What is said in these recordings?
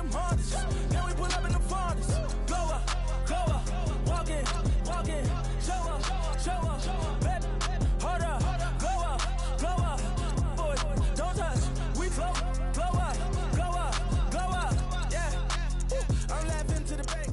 them hardest. Then we pull up in the farthest. Go up, walk in, show up, baby, hold up, go up, boy, don't touch, we float, glow up, yeah, I'm laughing to the bank.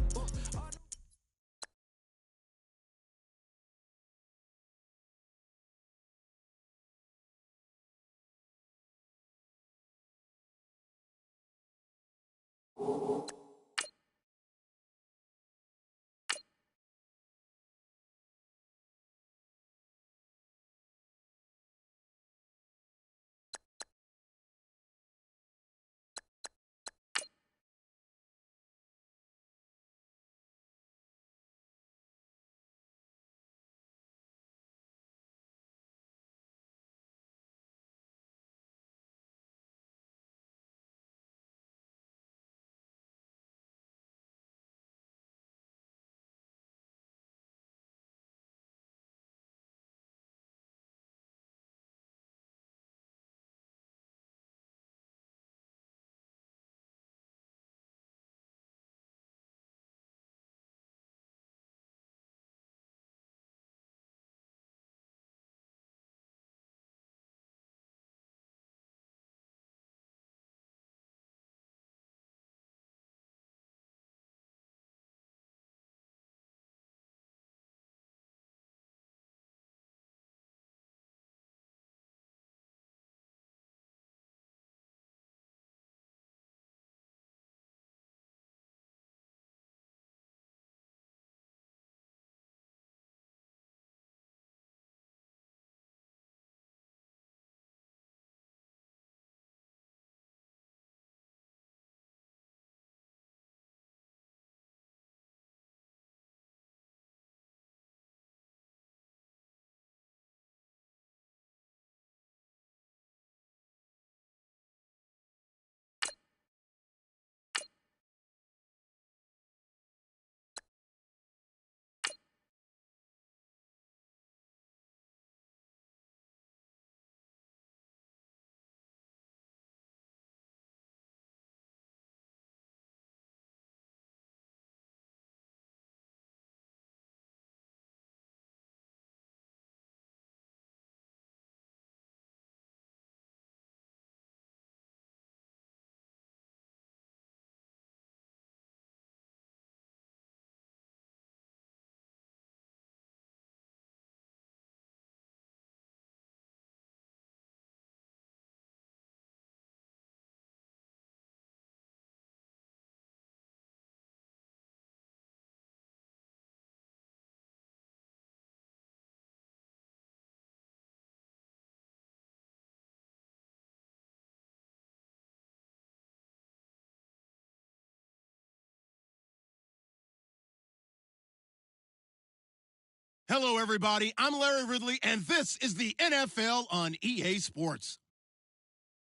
Hello, everybody. I'm Larry Ridley, and this is the NFL on EA Sports.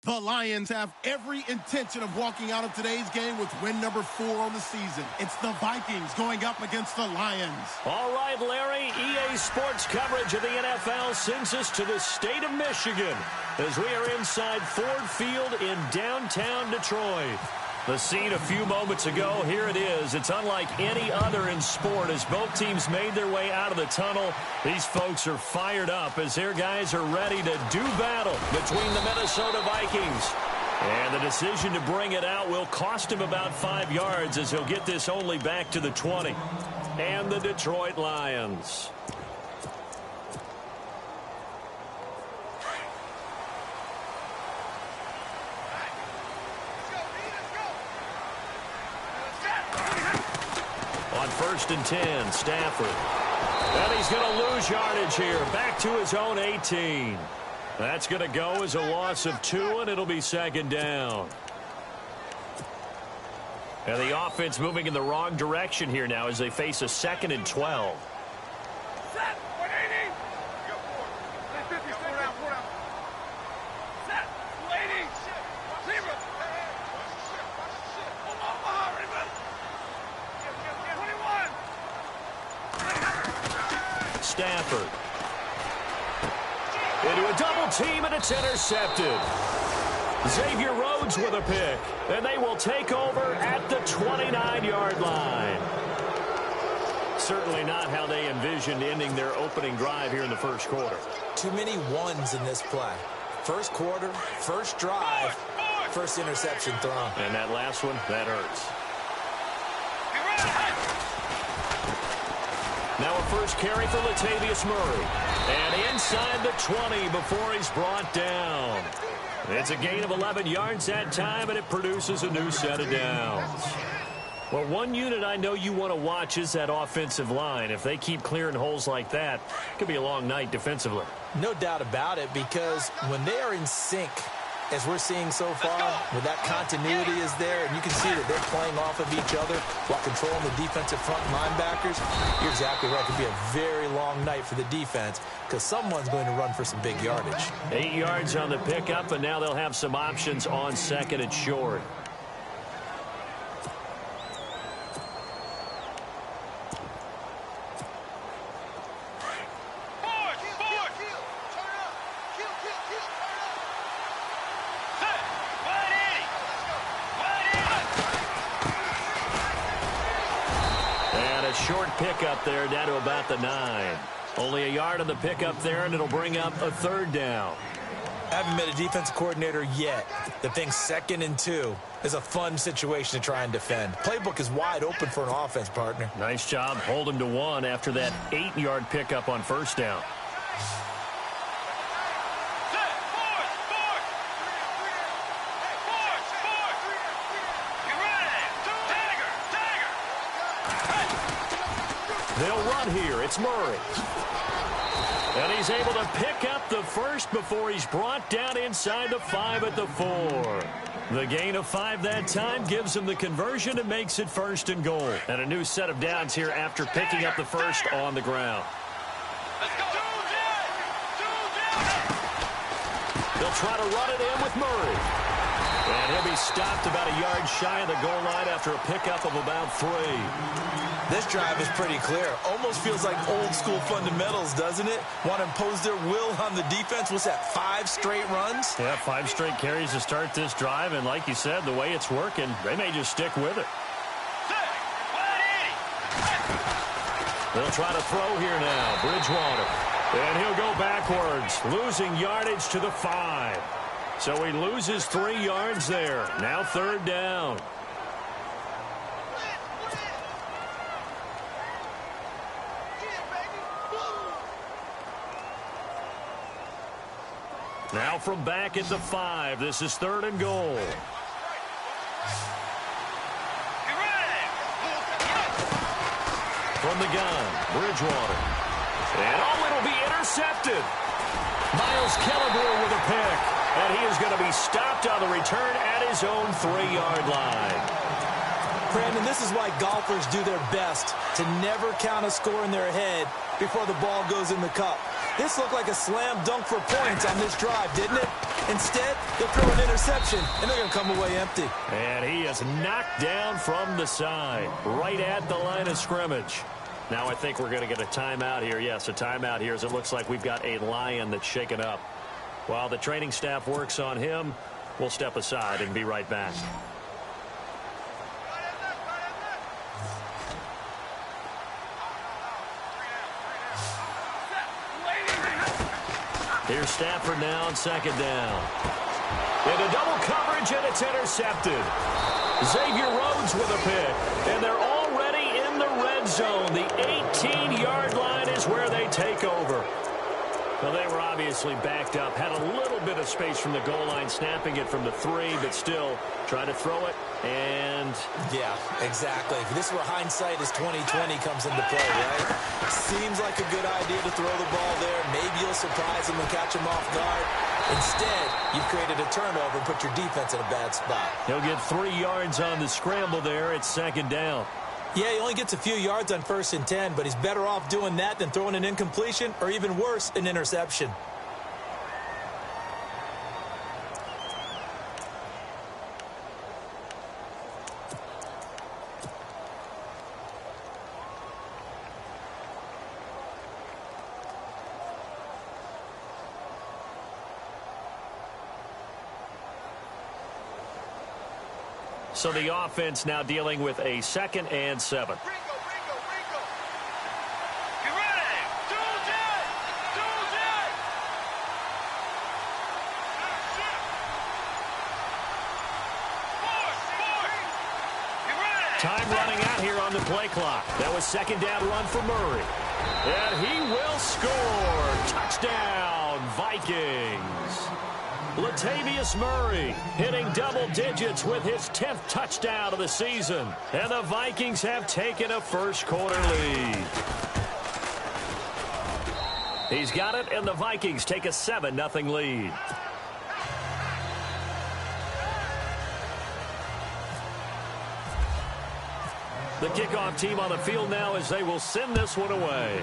The Lions have every intention of walking out of today's game with win number 4 on the season. It's the Vikings going up against the Lions. All right, Larry, EA Sports coverage of the NFL sends us to the state of Michigan as we are inside Ford Field in downtown Detroit. The scene a few moments ago, here it is. It's unlike any other in sport as both teams made their way out of the tunnel. These folks are fired up as their guys are ready to do battle between the Minnesota Vikings. And the decision to bring it out will cost him about 5 yards as he'll get this only back to the 20. And the Detroit Lions. On 1st and 10, Stafford. And he's going to lose yardage here. Back to his own 18. That's going to go as a loss of 2, and it'll be 2nd down. And the offense moving in the wrong direction here now as they face a 2nd and 12. Set! 180! Go 4. 50, 4 down, 4 down. Set! 280! Zero! Omaha, Raven! 21! Stafford. Into a double team, and it's intercepted. Xavier Rhodes with a pick, and they will take over at the 29-yard line. Certainly not how they envisioned ending their opening drive here in the first quarter. Too many ones in this play. First quarter, first drive, first interception thrown. And that last one, that hurts. Now a first carry for Latavius Murray. And inside the 20 before he's brought down. It's a gain of 11 yards that time, and it produces a new set of downs. Well, one unit I know you want to watch is that offensive line. If they keep clearing holes like that, it could be a long night defensively. No doubt about it, because when they are in sync, as we're seeing so far, where that continuity is there, and you can see that they're playing off of each other while controlling the defensive front linebackers, you're exactly right. It could be a very long night for the defense because someone's going to run for some big yardage. 8 yards on the pickup, and now they'll have some options on second and short. Short pickup there down to about the 9. Only a yard on the pickup there, and it'll bring up a third down. I haven't met a defense coordinator yet that thinks 2nd and 2 is a fun situation to try and defend. Playbook is wide open for an offense, partner. Nice job holding to 1 after that 8-yard pickup on first down. They'll run here. It's Murray. And he's able to pick up the first before he's brought down inside the 5 at the 4. The gain of 5 that time gives him the conversion and makes it 1st and goal. And a new set of downs here after picking up the first on the ground. They'll try to run it in with Murray. And he'll be stopped about a yard shy of the goal line after a pickup of about 3. This drive is pretty clear. Almost feels like old school fundamentals, doesn't it? Want to impose their will on the defense. What's that, 5 straight runs? Yeah, 5 straight carries to start this drive. And like you said, the way it's working, they may just stick with it. They'll try to throw here now. Bridgewater. And he'll go backwards, losing yardage to the 5. So he loses 3 yards there. Now 3rd down. Now from back at the 5, this is 3rd and goal. From the gun, Bridgewater. And it'll be intercepted. Miles Killebrew with a pick. And he is going to be stopped on the return at his own 3-yard line. Brandon, this is why golfers do their best to never count a score in their head before the ball goes in the cup. This looked like a slam dunk for points on this drive, didn't it? Instead, they'll throw an interception, and they're going to come away empty. And he is knocked down from the side, right at the line of scrimmage. Now I think we're going to get a timeout here. Yes, a timeout here as it looks like we've got a Lion that's shaken up. While the training staff works on him, we'll step aside and be right back. Here's Stafford now on 2nd down. Into double coverage, and it's intercepted. Xavier Rhodes with a pick. And they're already in the red zone. The 18-yard line is where they take over. Well, they were obviously backed up. Had a little bit of space from the goal line, snapping it from the 3, but still trying to throw it. And yeah, exactly. This is where hindsight is 20/20 comes into play, right? Seems like a good idea to throw the ball there. Maybe you'll surprise him and catch him off guard. Instead, you've created a turnover and put your defense in a bad spot. He'll get 3 yards on the scramble there. It's 2nd down. Yeah, he only gets a few yards on 1st and 10, but he's better off doing that than throwing an incompletion or even worse, an interception. So the offense now dealing with a 2nd and 7. Get ready. Time running out here on the play clock. That was 2nd down run for Murray. And he will score. Touchdown, Vikings. Latavius Murray hitting double digits with his 10th touchdown of the season. And the Vikings have taken a first-quarter lead. He's got it, and the Vikings take a 7-0 lead. The kickoff team on the field now as they will send this one away.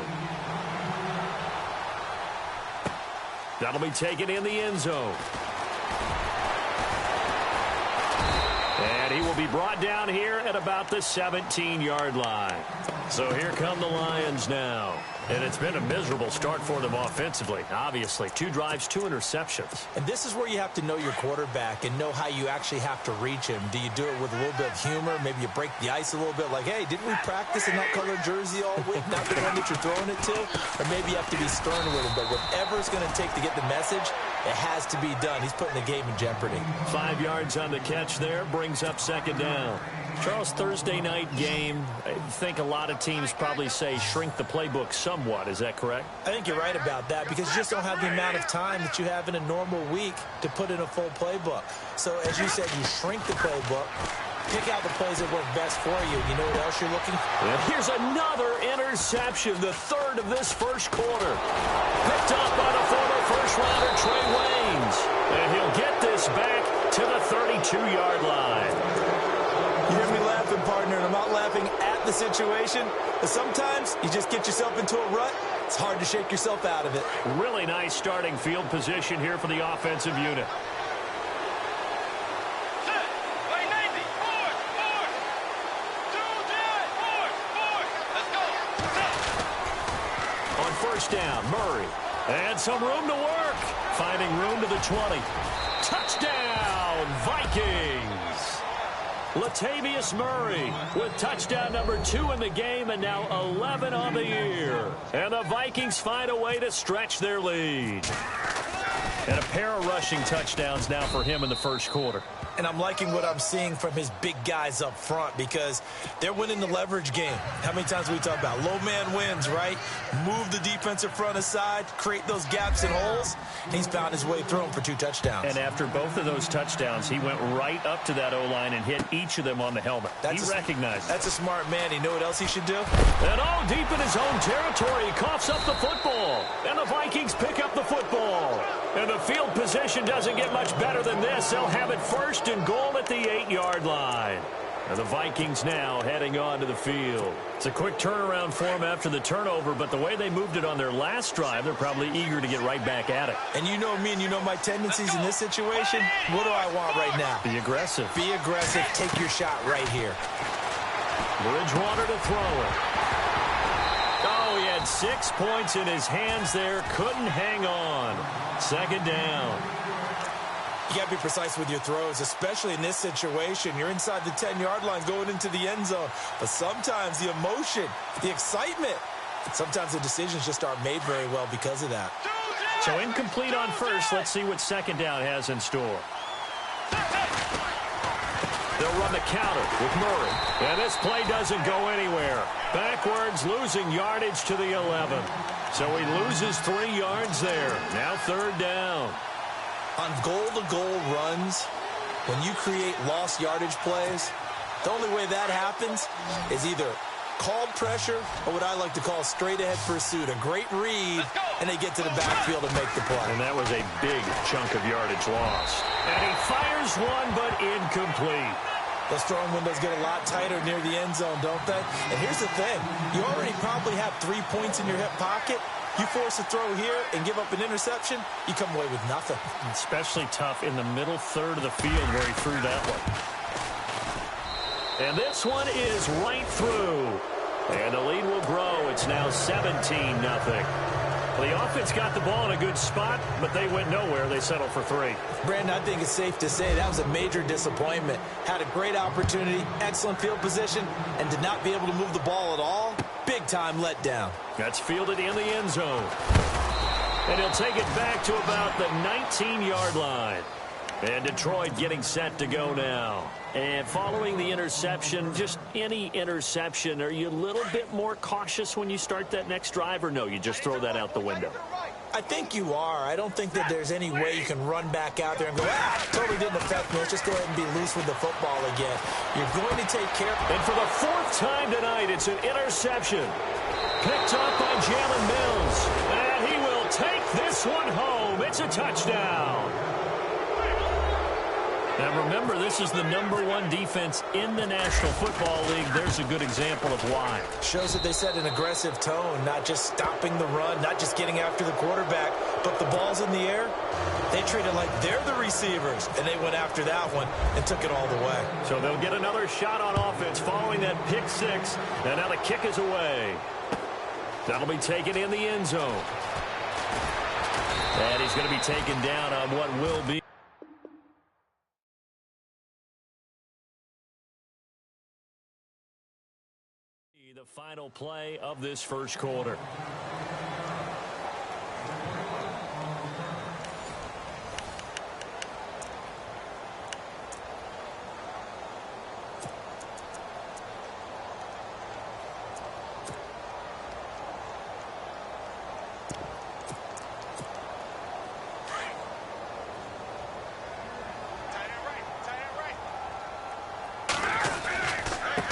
That'll be taken in the end zone. And he will be brought down here at about the 17-yard line. So here come the Lions now. And it's been a miserable start for them offensively. Obviously, 2 drives, 2 interceptions. And this is where you have to know your quarterback and know how you actually have to reach him. Do you do it with a little bit of humor? Maybe you break the ice a little bit like, hey, didn't we practice in that color jersey all week? Not the one that you're throwing it to? Or maybe you have to be stern with him. But whatever it's going to take to get the message, it has to be done. He's putting the game in jeopardy. 5 yards on the catch there brings up 2nd down. Charles, Thursday night game, I think a lot of teams probably say shrink the playbook somewhat. Is that correct? I think you're right about that because you just don't have the amount of time that you have in a normal week to put in a full playbook. So, as you said, you shrink the playbook, pick out the plays that work best for you. You know what else you're looking for? And here's another interception, the 3rd of this first quarter. Picked up by the former first-rounder Trey Waynes. And he'll get this back to the 32-yard line. You hear me laughing, partner, and I'm not laughing at the situation. But sometimes you just get yourself into a rut. It's hard to shake yourself out of it. Really nice starting field position here for the offensive unit. On first down, Murray. And some room to work. Finding room to the 20. Touchdown, Vikings. Latavius Murray with touchdown number 2 in the game and now 11 on the year. And the Vikings find a way to stretch their lead. And a pair of rushing touchdowns now for him in the first quarter. And I'm liking what I'm seeing from his big guys up front because they're winning the leverage game. How many times we talk about low man wins, right? Move the defensive front aside, create those gaps and holes. And he's found his way through them for 2 touchdowns. And after both of those touchdowns, he went right up to that O-line and hit each of them on the helmet. He recognized it. That's a smart man. You know what else he should do? And all deep in his own territory, he coughs up the football. And the Vikings pick up the football. And the field position doesn't get much better than this. They'll have it 1st and goal at the 8-yard line. And the Vikings now heading on to the field. It's a quick turnaround for them after the turnover, but the way they moved it on their last drive, they're probably eager to get right back at it. And you know me and you know my tendencies in this situation. What do I want right now? Be aggressive. Be aggressive. Take your shot right here. Bridgewater to throw it. Oh, he had 6 points in his hands there. Couldn't hang on. 2nd down. You got to be precise with your throws, especially in this situation. You're inside the 10-yard line going into the end zone. But sometimes the emotion, the excitement, sometimes the decisions just aren't made very well because of that. So incomplete on first. Let's see what 2nd down has in store. They'll run the counter with Murray. And this play doesn't go anywhere. Backwards, losing yardage to the 11. So he loses 3 yards there. Now 3rd down. On goal-to-goal runs, when you create lost yardage plays, the only way that happens is either called pressure or what I like to call straight-ahead pursuit. A great read, and they get to the backfield and make the play. And that was a big chunk of yardage lost. And he fires one, but incomplete. Those throwing windows get a lot tighter near the end zone, don't they? And here's the thing. You already probably have 3 points in your hip pocket. You force a throw here and give up an interception, you come away with nothing. Especially tough in the middle 3rd of the field where he threw that one. And this one is right through. And the lead will grow. It's now 17-0. The offense got the ball in a good spot, but they went nowhere. They settled for 3. Brandon, I think it's safe to say that was a major disappointment. Had a great opportunity, excellent field position, and did not be able to move the ball at all. Big-time letdown. That's fielded in the end zone. And he'll take it back to about the 19-yard line. And Detroit getting set to go now. And following the interception, just any interception, are you a little bit more cautious when you start that next drive, or no, you just throw that out the window? I think you are. I don't think that there's any way you can run back out there and go, totally didn't affect me. Let's just go ahead and be loose with the football again. You're going to take care. And for the 4th time tonight, it's an interception. Picked up by Jalen Mills. And he will take this one home. It's a touchdown. Now remember, this is the #1 defense in the National Football League. There's a good example of why. Shows that they set an aggressive tone, not just stopping the run, not just getting after the quarterback, but the ball's in the air. They treat it like they're the receivers, and they went after that one and took it all the way. So they'll get another shot on offense following that pick 6, and now the kick is away. That'll be taken in the end zone. And he's going to be taken down on what will be the final play of this first quarter.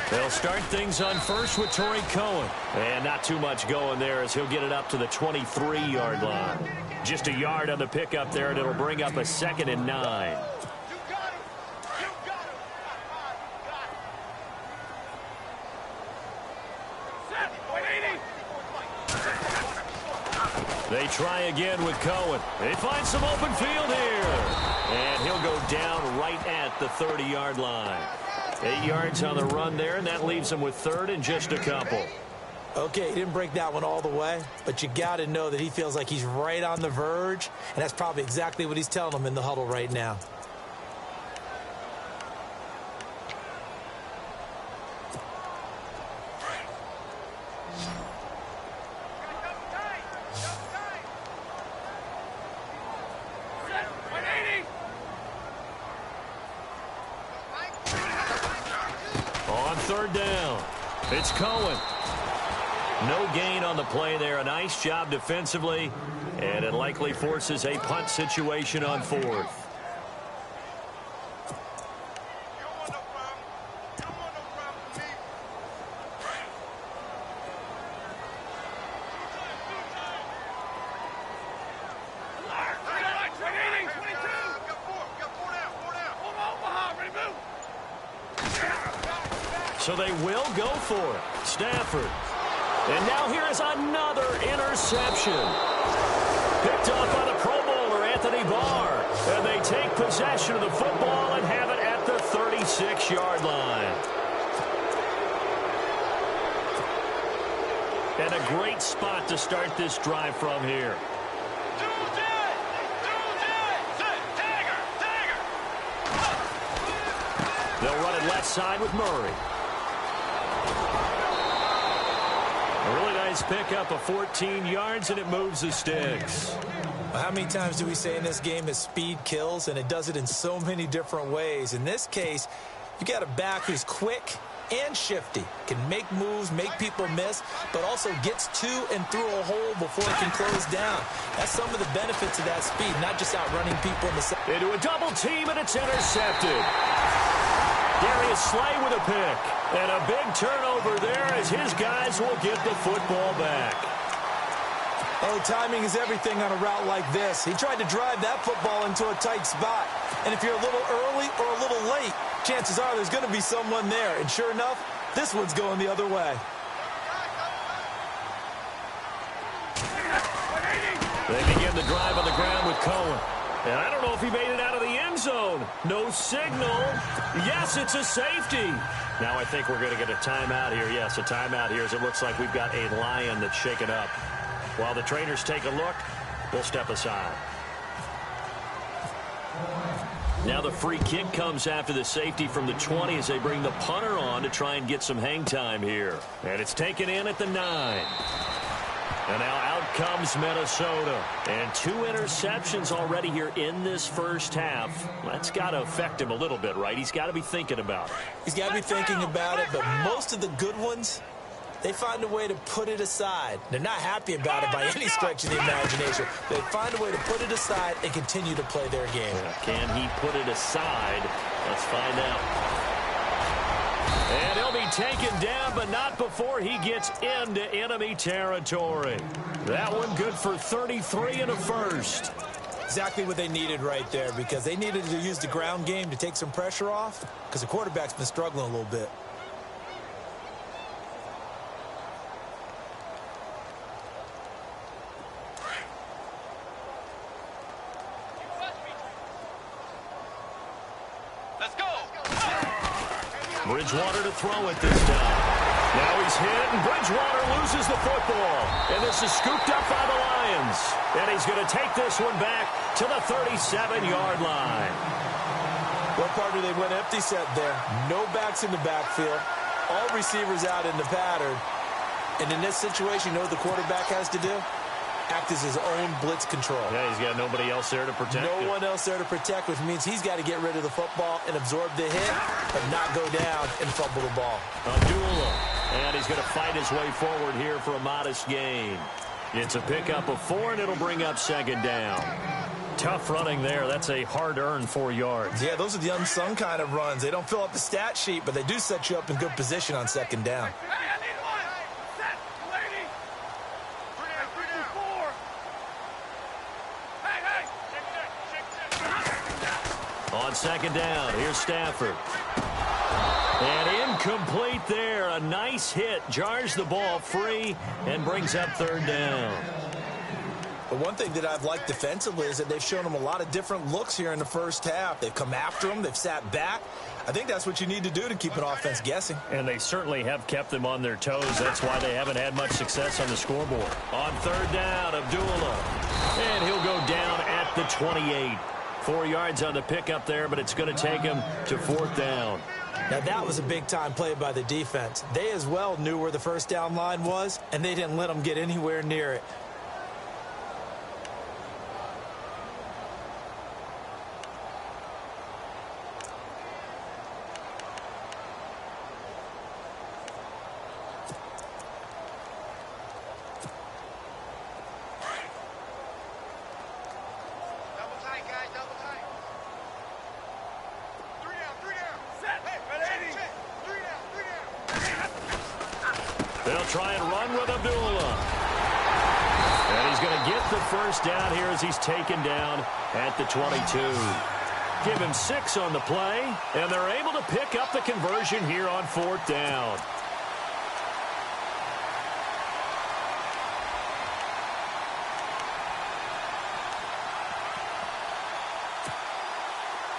They'll start things on first with Torrey Cohen. And not too much going there as he'll get it up to the 23-yard line. Just a yard on the pickup there, and it'll bring up a 2nd and 9. They try again with Cohen. They find some open field here. And he'll go down right at the 30-yard line. 8 yards on the run there, and that leaves him with 3rd and just a couple. Okay, he didn't break that one all the way, but you got to know that he feels like he's right on the verge, and that's probably exactly what he's telling them in the huddle right now. On 3rd down, it's Cohen. No gain on the play there. A nice job defensively, and it likely forces a punt situation on 4th. So they will go for it. Stafford. And now here is another interception. Picked up by the Pro Bowler, Anthony Barr. And they take possession of the football and have it at the 36-yard line. And a great spot to start this drive from here. They'll run it left side with Murray. A really nice pickup of 14 yards, and it moves the sticks. How many times do we say in this game that speed kills, and it does it in so many different ways? In this case, you got a back who's quick and shifty, can make moves, make people miss, but also gets to and through a hole before it can close down. That's some of the benefits of that speed, not just outrunning people in the... Into a double team, and it's intercepted. Darius Slay with a pick. And a big turnover there as his guys will get the football back. Oh, timing is everything on a route like this. He tried to drive that football into a tight spot. And if you're a little early or a little late, chances are there's going to be someone there. And sure enough, this one's going the other way. They begin the drive on the ground with Cohen. And I don't know if he made it out of the end zone. No signal. Yes, it's a safety. Now I think we're going to get a timeout here. Yes, a timeout here as it looks like we've got a Lion that's shaken up. While the trainers take a look, we'll step aside. Now the free kick comes after the safety from the 20 as they bring the punter on to try and get some hang time here. And it's taken in at the 9. And now out comes Minnesota. And 2 interceptions already here in this first half. That's got to affect him a little bit, right? He's got to be thinking about it. He's got to be thinking about it, but most of the good ones, they find a way to put it aside. They're not happy about it by any stretch of the imagination. They find a way to put it aside and continue to play their game. Can he put it aside? Let's find out. And he'll be taken down, but not before he gets into enemy territory. That one good for 33 and a first. Exactly what they needed right there, because they needed to use the ground game to take some pressure off, because the quarterback's been struggling a little bit. Bridgewater to throw it this time. Now he's hit, and Bridgewater loses the football. And this is scooped up by the Lions. And he's going to take this one back to the 37-yard line. Well, partner, they went empty set there. No backs in the backfield. All receivers out in the pattern. And in this situation, you know what the quarterback has to do? Act as his own blitz control. Yeah, he's got nobody else there to protect No one else there to protect, which means he's got to get rid of the football and absorb the hit, but not go down and fumble the ball. Abdullah, and he's going to fight his way forward here for a modest gain. It's a pickup of 4, and it'll bring up second down. Tough running there. That's a hard-earned 4 yards. Yeah, those are the unsung kind of runs. They don't fill up the stat sheet, but they do set you up in good position on second down. On second down, here's Stafford. And incomplete there. A nice hit. Jars the ball free and brings up third down. But one thing that I've liked defensively is that they've shown them a lot of different looks here in the first half. They've come after them. They've sat back. I think that's what you need to do to keep an offense guessing. And they certainly have kept them on their toes. That's why they haven't had much success on the scoreboard. On third down, Abdullah. And he'll go down at the 28. 4 yards on the pickup there, but it's going to take him to fourth down. Now, that was a big-time play by the defense. They as well knew where the first down line was, and they didn't let them get anywhere near it. They'll try and run with Abdullah. And he's going to get the first down here as he's taken down at the 22. Give him 6 on the play, and they're able to pick up the conversion here on fourth down.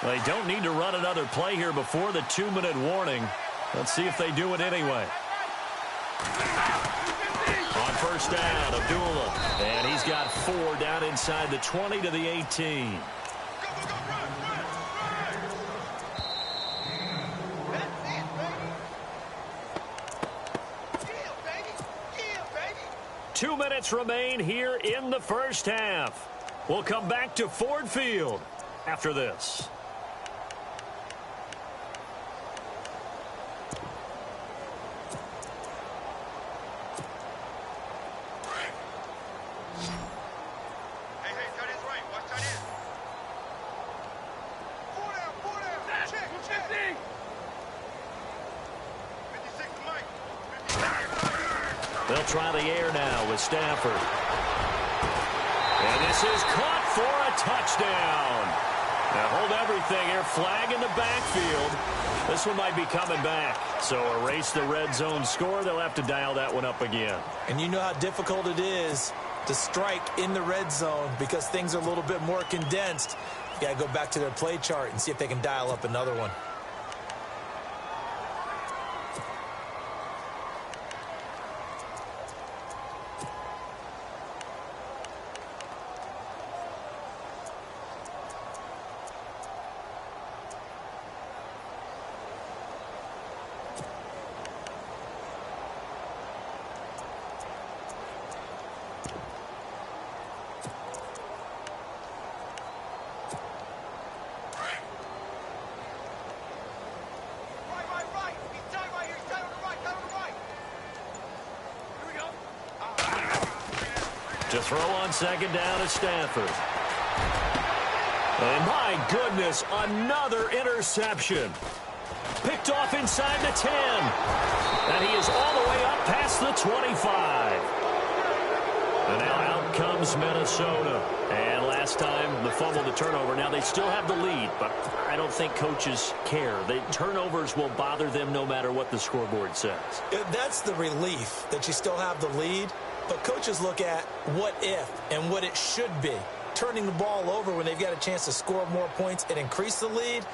They don't need to run another play here before the 2-minute warning. Let's see if they do it anyway. On first down, Abdullah. And he's got 4 down inside the 20 to the 18. Two minutes remain here in the first half. We'll come back to Ford Field after this. They'll try the air now with Stafford. And this is caught for a touchdown. Now hold everything here. Flag in the backfield. This one might be coming back. So erase the red zone score. They'll have to dial that one up again. And you know how difficult it is to strike in the red zone because things are a little bit more condensed. You got to go back to their play chart and see if they can dial up another one. To throw on second down is Stafford. And my goodness, another interception. Picked off inside the 10. And he is all the way up past the 25. And now out comes Minnesota. And last time, the fumble, the turnover. Now they still have the lead, but I don't think coaches care. The turnovers will bother them no matter what the scoreboard says. That's the relief that you still have the lead. But coaches look at what if and what it should be. Turning the ball over when they've got a chance to score more points and increase the lead,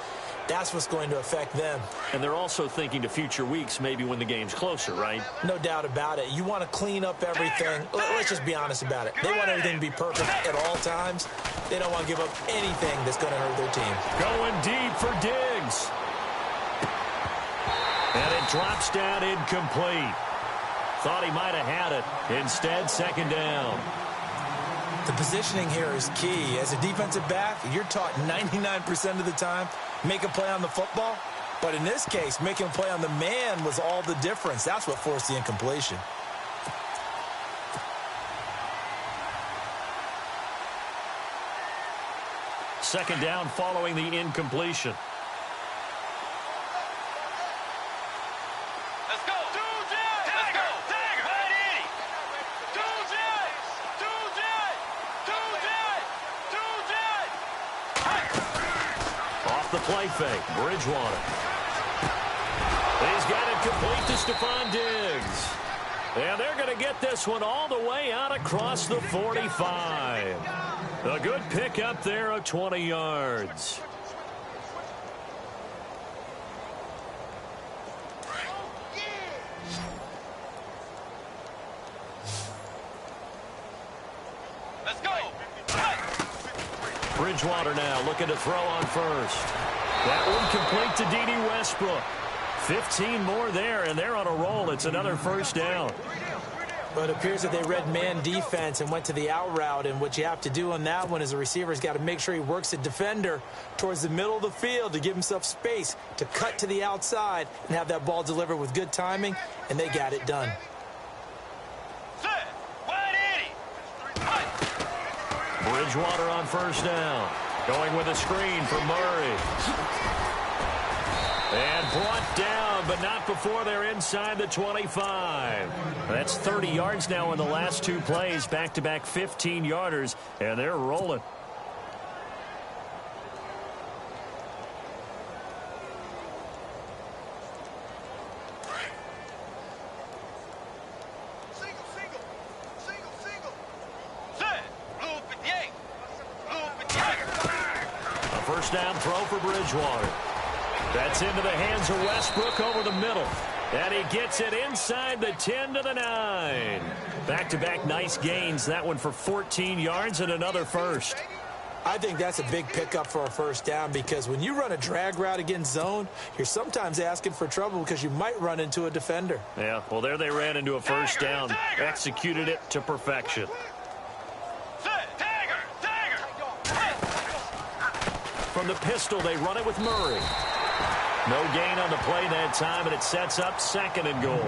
that's what's going to affect them. And they're also thinking to future weeks, maybe when the game's closer, right? No doubt about it. You want to clean up everything. Let's just be honest about it. They want everything to be perfect at all times. They don't want to give up anything that's going to hurt their team. Going deep for Diggs. And it drops down incomplete. Thought he might have had it. Instead, second down. The positioning here is key. As a defensive back, you're taught 99% of the time, make a play on the football. But in this case, making a play on the man was all the difference. That's what forced the incompletion. Second down following the incompletion. Let's go. Let's go. Off the play fake, Bridgewater. He's got it complete to Stephon Diggs. And they're going to get this one all the way out across the 45. A good pick up there of 20 yards. Let's go. Bridgewater now looking to throw on first. That one complete to D.D. Westbrook. 15 more there, and they're on a roll. It's another first down. But it appears that they read man defense and went to the out route. And what you have to do on that one is the receiver's got to make sure he works the defender towards the middle of the field to give himself space to cut to the outside and have that ball delivered with good timing, and they got it done. Bridgewater on first down. Going with a screen for Murray. And brought down, but not before they're inside the 25. That's 30 yards now in the last two plays. Back-to-back 15-yarders, and they're rolling. First down throw for Bridgewater. That's into the hands of Westbrook over the middle. And he gets it inside the 10 to the 9. Back-to-back nice gains. That one for 14 yards and another first. I think that's a big pickup for a first down because when you run a drag route against zone, you're sometimes asking for trouble because you might run into a defender. Yeah, well, there they ran into a first down. Executed it to perfection. From the pistol, they run it with Murray. No gain on the play that time, and it sets up second and goal.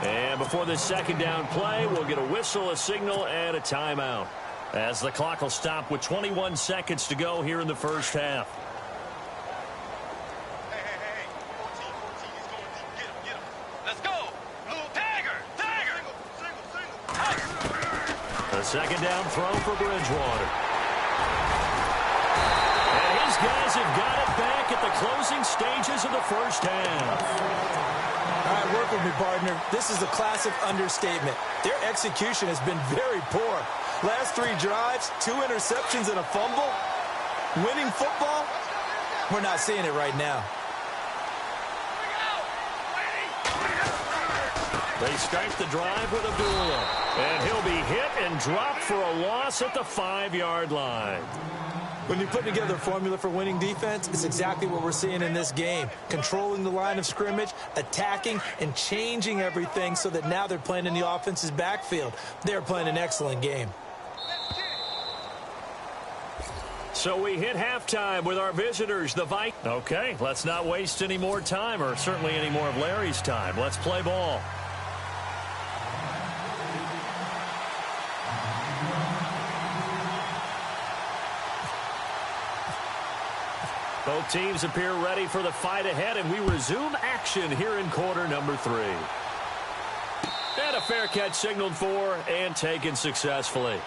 And before this second down play, we'll get a whistle, a signal, and a timeout, as the clock will stop with 21 seconds to go here in the first half. Hey. 14, he's going deep. Get him. Let's go. Blue dagger. Single. A second down throw for Bridgewater. These guys have got it back at the closing stages of the first half. All right, work with me, partner. This is a classic understatement. Their execution has been very poor. Last three drives, 2 interceptions and a fumble. Winning football? We're not seeing it right now. They start the drive with Abdullah. And he'll be hit and dropped for a loss at the 5-yard line. When you put together a formula for winning defense, it's exactly what we're seeing in this game. Controlling the line of scrimmage, attacking, and changing everything so that now they're playing in the offense's backfield. They're playing an excellent game. So we hit halftime with our visitors, the Vikings. Okay, let's not waste any more time, or certainly any more of Larry's time. Let's play ball. Both teams appear ready for the fight ahead, and we resume action here in quarter number 3. And a fair catch signaled for and taken successfully.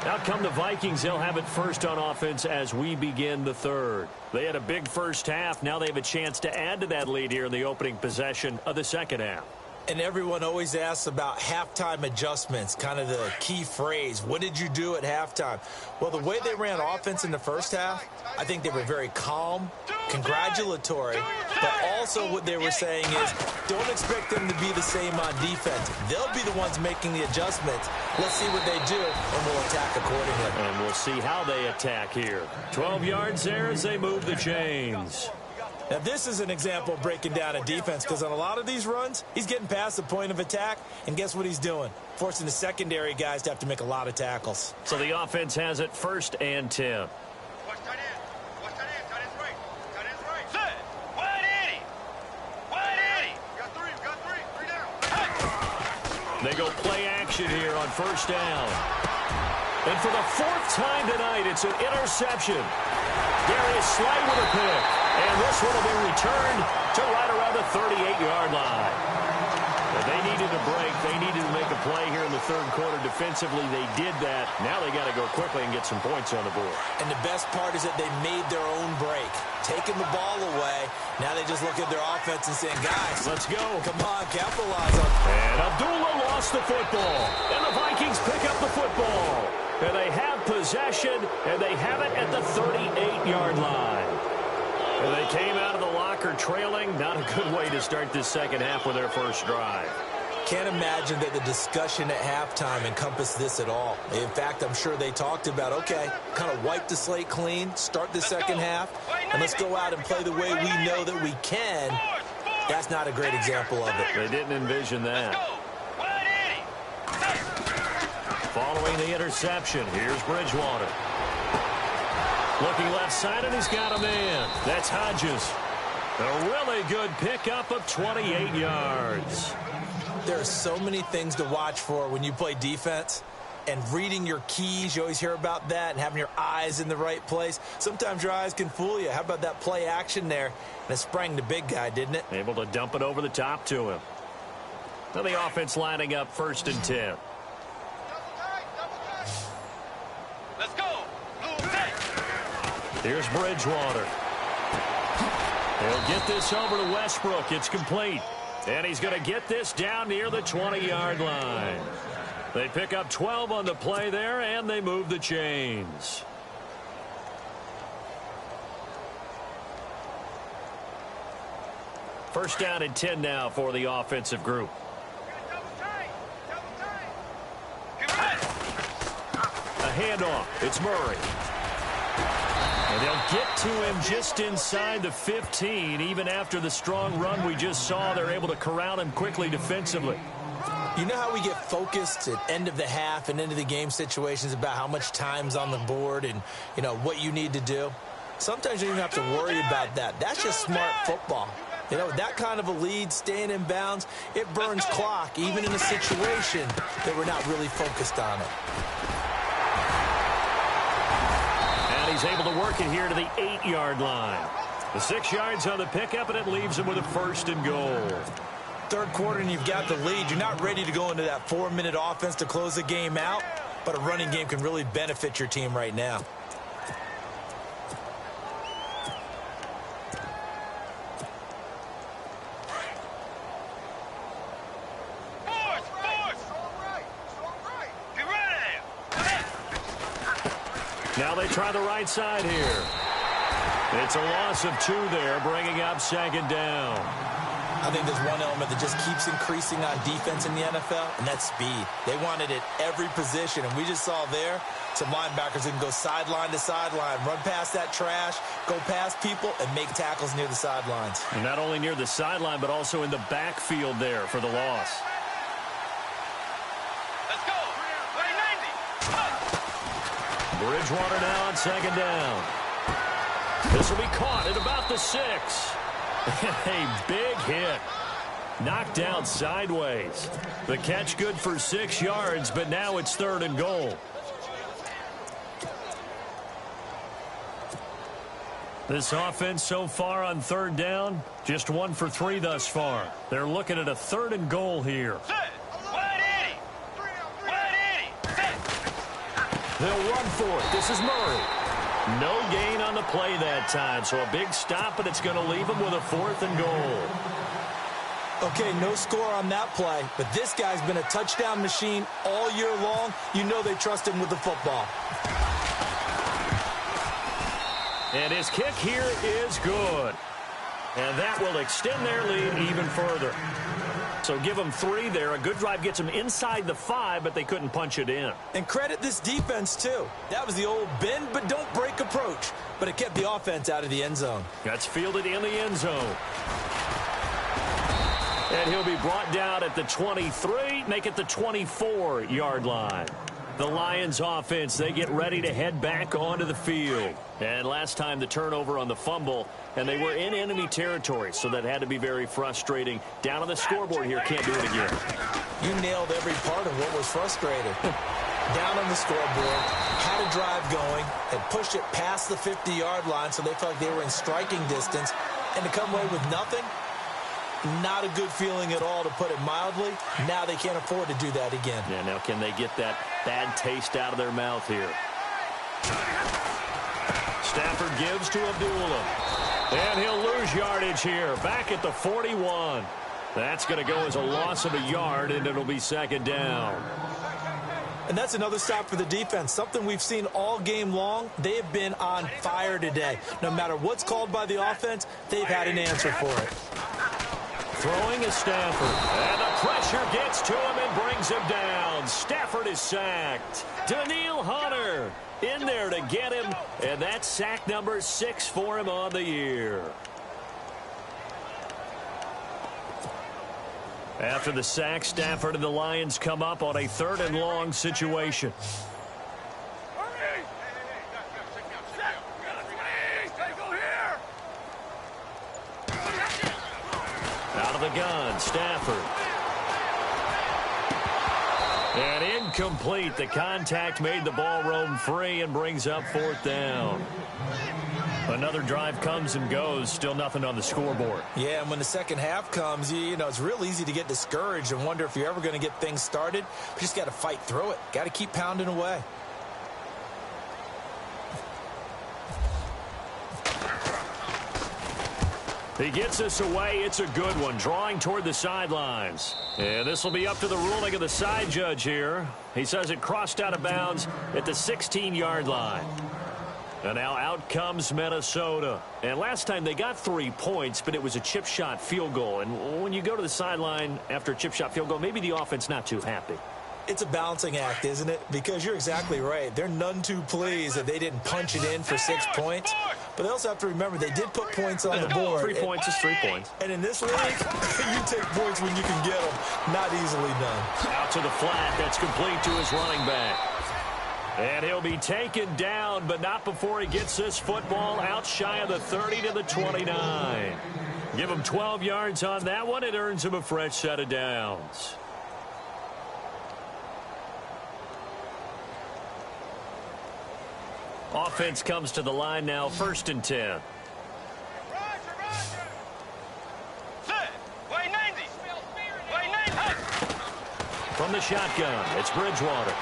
Out come the Vikings. They'll have it first on offense as we begin the third. They had a big first half. Now they have a chance to add to that lead here in the opening possession of the second half. And everyone always asks about halftime adjustments, kind of the key phrase. What did you do at halftime? Well, the way they ran offense in the first half, I think they were very calm, congratulatory, but also what they were saying is don't expect them to be the same on defense. They'll be the ones making the adjustments. Let's see what they do, and we'll attack accordingly. And we'll see how they attack here. 12 yards there as they move the chains. Now, this is an example of breaking down a defense because on a lot of these runs, he's getting past the point of attack, and guess what he's doing? Forcing the secondary guys to have to make a lot of tackles. So the offense has it 1st and 10. Watch tight end. Watch tight end. Tight end's right. Tight end's right. Set. Wide Eddie. Wide Eddie. Got three. Got three. Three down. Hey. They go play action here on 1st down. And for the 4th time tonight, it's an interception. Darius Slay with a pick. And this one will be returned to right around the 38-yard line. But they needed a break. They needed to make a play here in the third quarter. Defensively, they did that. Now they got to go quickly and get some points on the board. And the best part is that they made their own break. Taking the ball away. Now they just look at their offense and saying, guys, let's go. Come on, capitalize on it. And Abdullah lost the football. And the Vikings pick up the football. And they have possession, and they have it at the 38-yard line. And they came out of the locker trailing. Not a good way to start this second half with their first drive. Can't imagine that the discussion at halftime encompassed this at all. In fact, I'm sure they talked about, okay, kind of wipe the slate clean, start the second half, and let's go out and play the way we know that we can. That's not a great example of it. They didn't envision that. Following the interception, here's Bridgewater. Looking left side, and he's got a man. That's Hodges. A really good pickup of 28 yards. There are so many things to watch for when you play defense. And reading your keys, you always hear about that, and having your eyes in the right place. Sometimes your eyes can fool you. How about that play action there? And it sprang the big guy, didn't it? Able to dump it over the top to him. Now the offense lining up 1st and 10. Let's go. Here's Bridgewater. He'll get this over to Westbrook. It's complete. And he's going to get this down near the 20-yard line. They pick up 12 on the play there, and they move the chains. First down and 10 now for the offensive group. A handoff. It's Murray. And they'll get to him just inside the 15. Even after the strong run we just saw, they're able to corral him quickly defensively. You know how we get focused at end of the half and into the game situations about how much time's on the board and, you know, what you need to do? Sometimes you don't even have to worry about that. That's just smart football. You know, that kind of a lead, staying in bounds, it burns clock, even in a situation that we're not really focused on it. And he's able to work it here to the 8-yard line. The 6 yards on the pickup, and it leaves him with a 1st and goal. Third quarter and you've got the lead. You're not ready to go into that 4-minute offense to close the game out, but a running game can really benefit your team right now. Now they try the right side here. It's a loss of 2 there, bringing up 2nd down. I think there's one element that just keeps increasing on defense in the NFL, and that's speed. They want it at every position, and we just saw there some linebackers who can go sideline to sideline, run past that trash, go past people, and make tackles near the sidelines. And not only near the sideline, but also in the backfield there for the loss. Let's go. 90. Bridgewater now on 2nd down. This will be caught at about the 6. A big hit. Knocked down sideways. The catch good for 6 yards, but now it's 3rd and goal. This offense so far on third down, just 1 for 3 thus far. They're looking at a 3rd and goal here. They'll run for it. This is Murray. No gain on the play that time, so a big stop, but it's going to leave them with a 4th and goal. Okay, no score on that play, but this guy's been a touchdown machine all year long. You know they trust him with the football. And his kick here is good. And that will extend their lead even further. So give them 3 there. A good drive gets them inside the 5, but they couldn't punch it in. And credit this defense, too. That was the old bend but don't break approach. But it kept the offense out of the end zone. That's fielded in the end zone. And he'll be brought down at the 23, make it the 24-yard line. The Lions offense, they get ready to head back onto the field. And last time the turnover on the fumble, and they were in enemy territory, so that had to be very frustrating. Down on the scoreboard here, can't do it again. You nailed every part of what was frustrating. Down on the scoreboard, had a drive going, had pushed it past the 50-yard line, so they felt like they were in striking distance, and to come away with nothing, not a good feeling at all, to put it mildly. Now they can't afford to do that again. Yeah, now can they get that bad taste out of their mouth here? Stafford gives to Abdullah. And he'll lose yardage here. Back at the 41. That's going to go as a loss of a yard, and it'll be 2nd down. And that's another stop for the defense. Something we've seen all game long. They have been on fire today. No matter what's called by the offense, they've had an answer for it. Throwing is Stafford. And the pressure gets to him and brings him down. Stafford is sacked. Daniil Hunter in there to get him. And that's sack number 6 for him on the year. After the sack, Stafford and the Lions come up on a 3rd and long situation. Out of the gun, Stafford. And incomplete. The contact made the ball roam free and brings up 4th down. Another drive comes and goes. Still nothing on the scoreboard. Yeah, and when the second half comes, you know, it's real easy to get discouraged and wonder if you're ever going to get things started. You just got to fight through it. Got to keep pounding away. He gets us away. It's a good one. Drawing toward the sidelines. And this will be up to the ruling of the side judge here. He says it crossed out of bounds at the 16-yard line. And now out comes Minnesota. And last time they got 3 points, but it was a chip shot field goal. And when you go to the sideline after a chip shot field goal, maybe the offense not too happy. It's a balancing act, isn't it? Because you're exactly right. They're none too pleased that they didn't punch it in for 6 points. But they also have to remember they did put points on the board. 3 points is 3 points. And in this league, you take points when you can get them. Not easily done. Out to the flat. That's complete to his running back. And he'll be taken down, but not before he gets this football out shy of the 30 to the 29. Give him 12 yards on that one. It earns him a fresh set of downs. Offense comes to the line now, 1st and 10. From the shotgun, it's Bridgewater.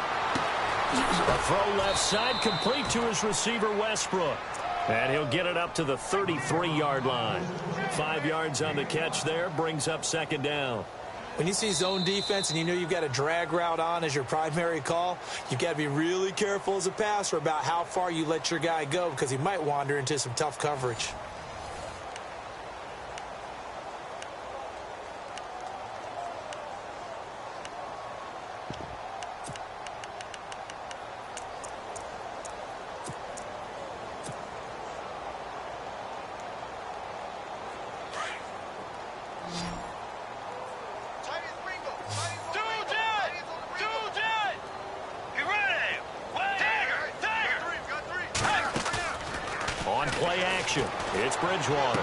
A throw left side, complete to his receiver, Westbrook. And he'll get it up to the 33-yard line. 5 yards on the catch there, brings up 2nd down. When you see zone defense and you know you've got a drag route on as your primary call, you've got to be really careful as a passer about how far you let your guy go because he might wander into some tough coverage. Play action. It's Bridgewater.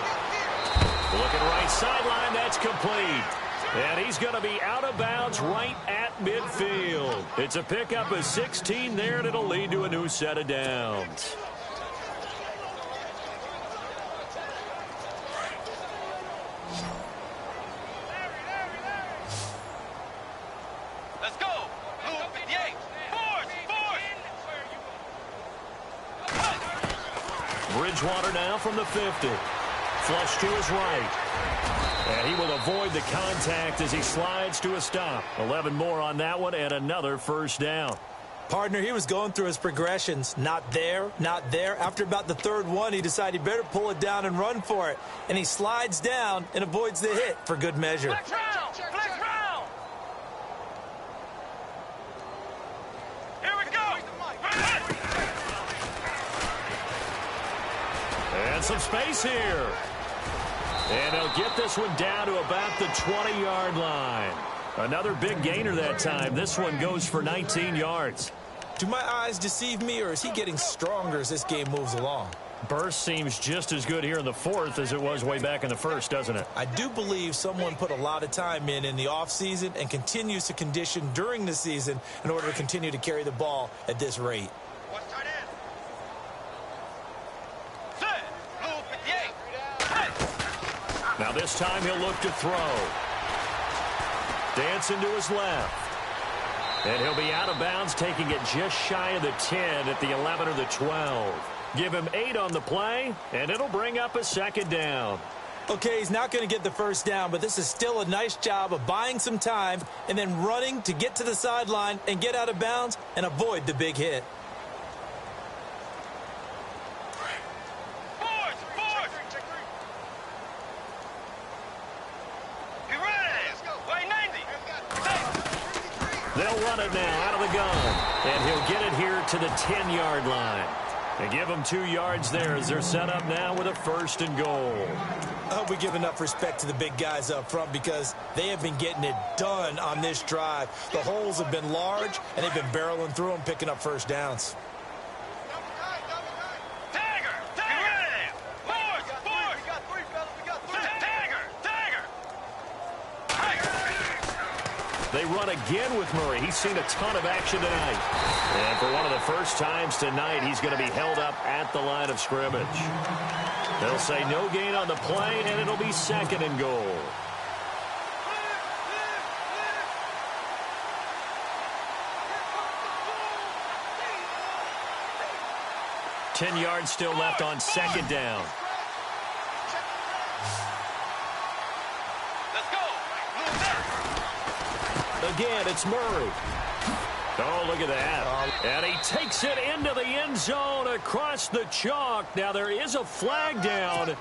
Looking right sideline. That's complete. And he's going to be out of bounds right at midfield. It's a pickup of 16 there, and it'll lead to a new set of downs. Bridgewater now from the 50. Flush to his right. And he will avoid the contact as he slides to a stop. 11 more on that one and another first down. Partner, he was going through his progressions. Not there, not there. After about the third one, he decided he better pull it down and run for it. And he slides down and avoids the hit for good measure. Flex round! Flex round! Here we go! And some space here. And they'll get this one down to about the 20-yard line. Another big gainer that time. This one goes for 19 yards. Do my eyes deceive me, or is he getting stronger as this game moves along? Burst seems just as good here in the fourth as it was way back in the first, doesn't it? I do believe someone put a lot of time in the offseason and continues to condition during the season in order to continue to carry the ball at this rate. What's tight end? Set! Blue 58! Now this time he'll look to throw. Dancing to his left. And he'll be out of bounds, taking it just shy of the 10 at the 11 or the 12. Give him 8 on the play, and it'll bring up a second down. Okay, he's not going to get the first down, but this is still a nice job of buying some time and then running to get to the sideline and get out of bounds and avoid the big hit. They'll run it now out of the gun. And he'll get it here to the 10-yard line. They give him 2 yards there as they're set up now with a first and goal. I hope we give enough respect to the big guys up front because they have been getting it done on this drive. The holes have been large, and they've been barreling through them, picking up first downs. They run again with Murray. He's seen a ton of action tonight. And for one of the first times tonight, he's going to be held up at the line of scrimmage. They'll say no gain on the play, and it'll be second and goal. Ten yards still left on second down. Again, it's Murray. Oh, look at that. And he takes it into the end zone across the chalk. Now, there is a flag down,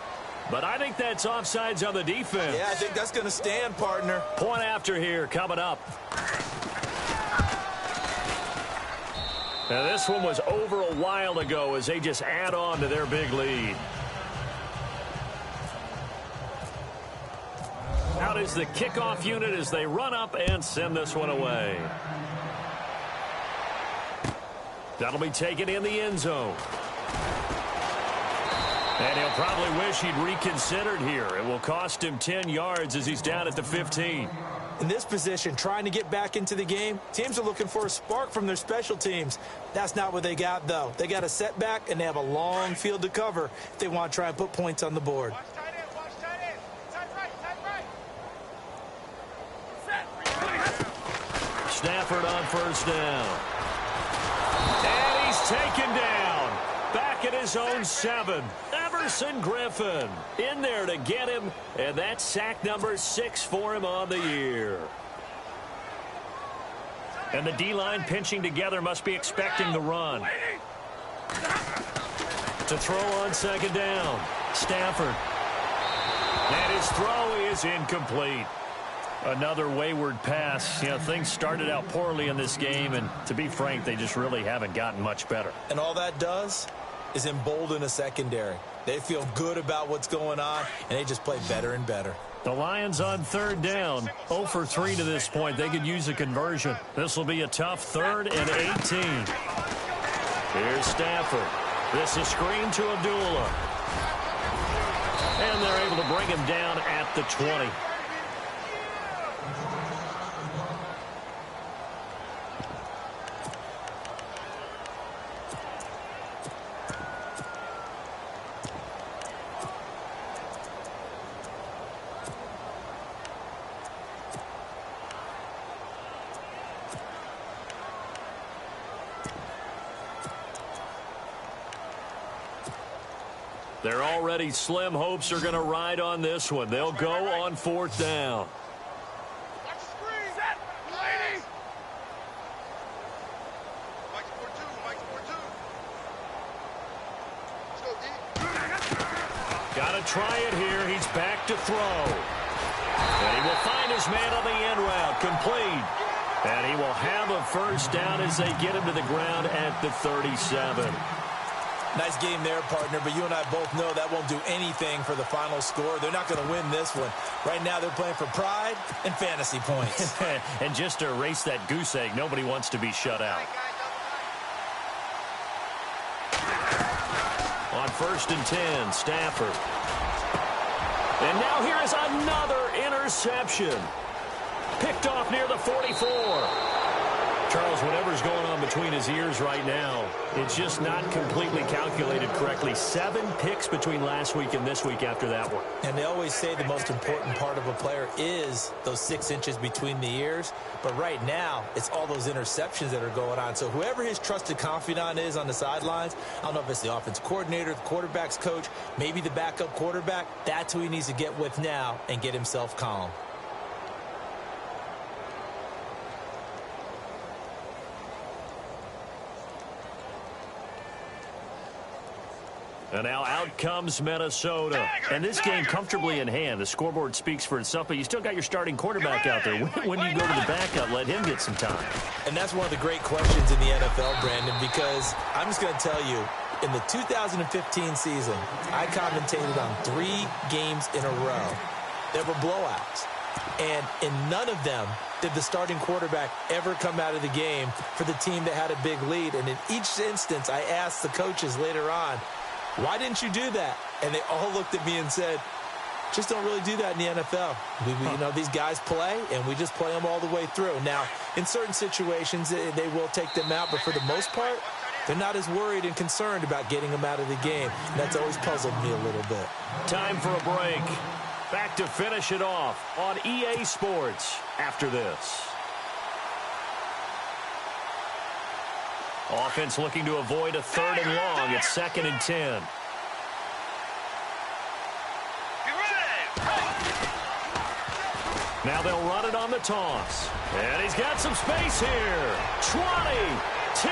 but I think that's offsides on the defense. Yeah, I think that's going to stand, partner. Point after here coming up. Now, this one was over a while ago as they just add on to their big lead. Out is the kickoff unit as they run up and send this one away. That'll be taken in the end zone. And he'll probably wish he'd reconsidered here. It will cost him 10 yards as he's down at the 15. In this position, trying to get back into the game, teams are looking for a spark from their special teams. That's not what they got, though. They got a setback, and they have a long field to cover if they want to try and put points on the board. Stafford on first down. And he's taken down. Back at his own 7. Everson Griffin in there to get him. And that's sack number 6 for him on the year. And the D-line pinching together must be expecting the run. To throw on second down. Stafford. And his throw is incomplete. Another wayward pass. You know, things started out poorly in this game, and to be frank, they just really haven't gotten much better. And all that does is embolden a secondary. They feel good about what's going on, and they just play better and better. The Lions on third down, 0 for 3 to this point. They could use a conversion. This will be a tough 3rd and 18. Here's Stafford. This is screen to Abdullah. And they're able to bring him down at the 20. Their already slim hopes are going to ride on this one. They'll go on 4th down. Got to try it here. He's back to throw. And he will find his man on the end route. Complete. And he will have a first down as they get him to the ground at the 37. Nice game there, partner, but you and I both know that won't do anything for the final score. They're not going to win this one. Right now, they're playing for pride and fantasy points. And just to erase that goose egg, nobody wants to be shut out. On 1st and 10, Stafford. And now here is another interception. Picked off near the 44. Charles, whatever's going on between his ears right now, it's just not completely calculated correctly. 7 picks between last week and this week after that one. And they always say the most important part of a player is those 6 inches between the ears. But right now, it's all those interceptions that are going on. So whoever his trusted confidant is on the sidelines, I don't know if it's the offense coordinator, the quarterback's coach, maybe the backup quarterback, that's who he needs to get with now and get himself calm. And now out comes Minnesota. And this game comfortably in hand. The scoreboard speaks for itself, but you still got your starting quarterback out there. When do you go to the backup, let him get some time? And that's one of the great questions in the NFL, Brandon, because I'm just going to tell you, in the 2015 season, I commentated on 3 games in a row. There were blowouts. And in none of them did the starting quarterback ever come out of the game for the team that had a big lead. And in each instance, I asked the coaches later on, why didn't you do that? And they all looked at me and said, just don't really do that in the NFL. You know, these guys play, and we just play them all the way through. Now, in certain situations, they will take them out, but for the most part, they're not as worried and concerned about getting them out of the game. And that's always puzzled me a little bit. Time for a break. Back to finish it off on EA Sports after this. Offense looking to avoid a 3rd and long. It's 2nd and 10. Now they'll run it on the toss. And he's got some space here. 20, 10,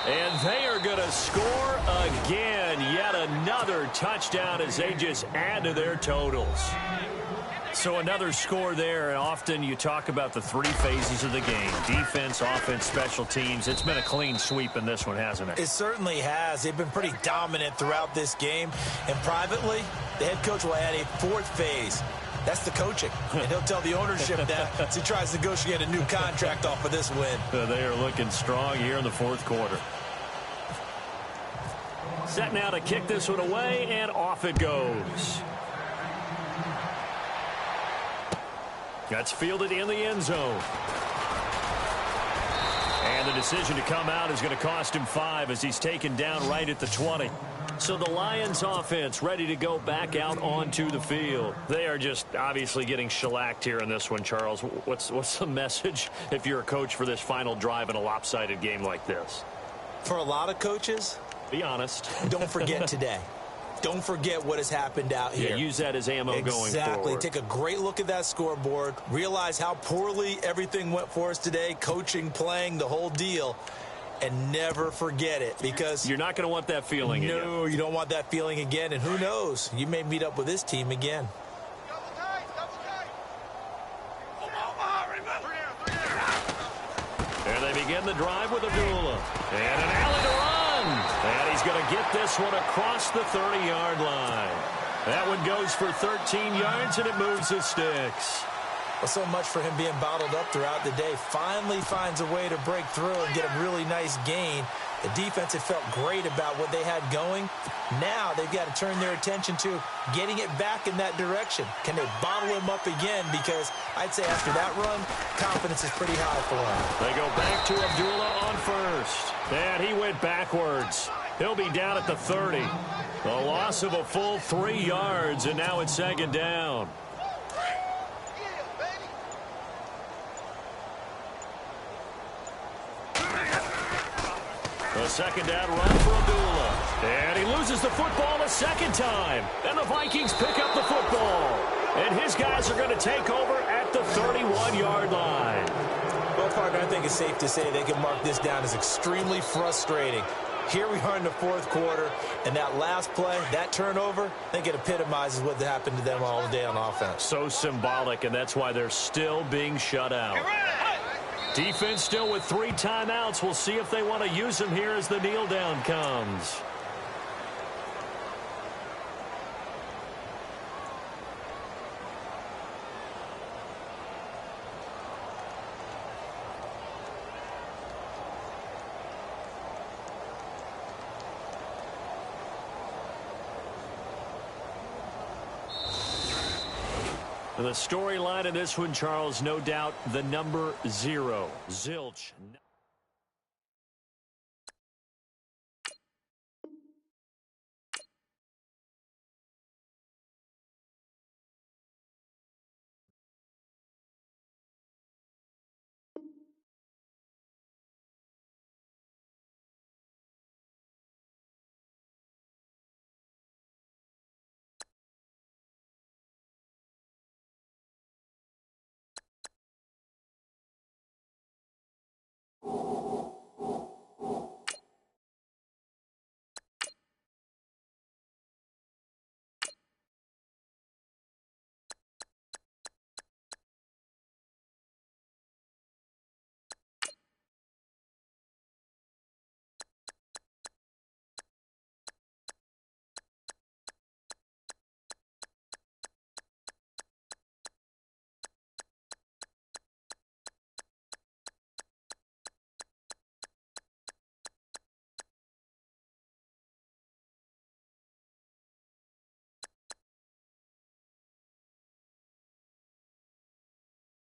and they are going to score again. Yet another touchdown as they just add to their totals. So another score there, and often you talk about the 3 phases of the game. Defense, offense, special teams. It's been a clean sweep in this one, hasn't it? It certainly has. They've been pretty dominant throughout this game. And privately, the head coach will add a 4th phase. That's the coaching. And he'll tell the ownership that as he tries to negotiate a new contract off of this win. They are looking strong here in the 4th quarter. Set now to kick this one away, and off it goes. That's fielded in the end zone. And the decision to come out is going to cost him 5 as he's taken down right at the 20. So the Lions offense ready to go back out onto the field. They are just obviously getting shellacked here in this one, Charles. What's the message if you're a coach for this final drive in a lopsided game like this? For a lot of coaches, be honest. Don't forget today. Don't forget what has happened out here. Yeah, use that as ammo going forward. Exactly. Take a great look at that scoreboard. Realize how poorly everything went for us today. Coaching, playing, the whole deal. And never forget it, because you're not going to want that feeling again. No, you don't want that feeling again. And who knows? You may meet up with this team again. And they begin the drive with Abdullah. And an alley to run. And he's going to get this one across the 30-yard line. That one goes for 13 yards, and it moves the sticks. Well, so much for him being bottled up throughout the day. Finally finds a way to break through and get a really nice gain. The defense had felt great about what they had going. Now they've got to turn their attention to getting it back in that direction. Can they bottle him up again? Because I'd say after that run, confidence is pretty high for him. They go back to Abdullah on first. And he went backwards. He'll be down at the 30. A loss of a full 3 yards, and now it's 2nd down. A second down run for Abdullah. And he loses the football a second time. And the Vikings pick up the football. And his guys are going to take over at the 31-yard line. Well, partner, I think it's safe to say they can mark this down as extremely frustrating. Here we are in the fourth quarter, and that last play, that turnover, I think it epitomizes what happened to them all day on offense. So symbolic, and that's why they're still being shut out. Defense still with 3 timeouts. We'll see if they want to use them here as the kneel down comes. The storyline in this one, Charles, no doubt the number 0, Zilch.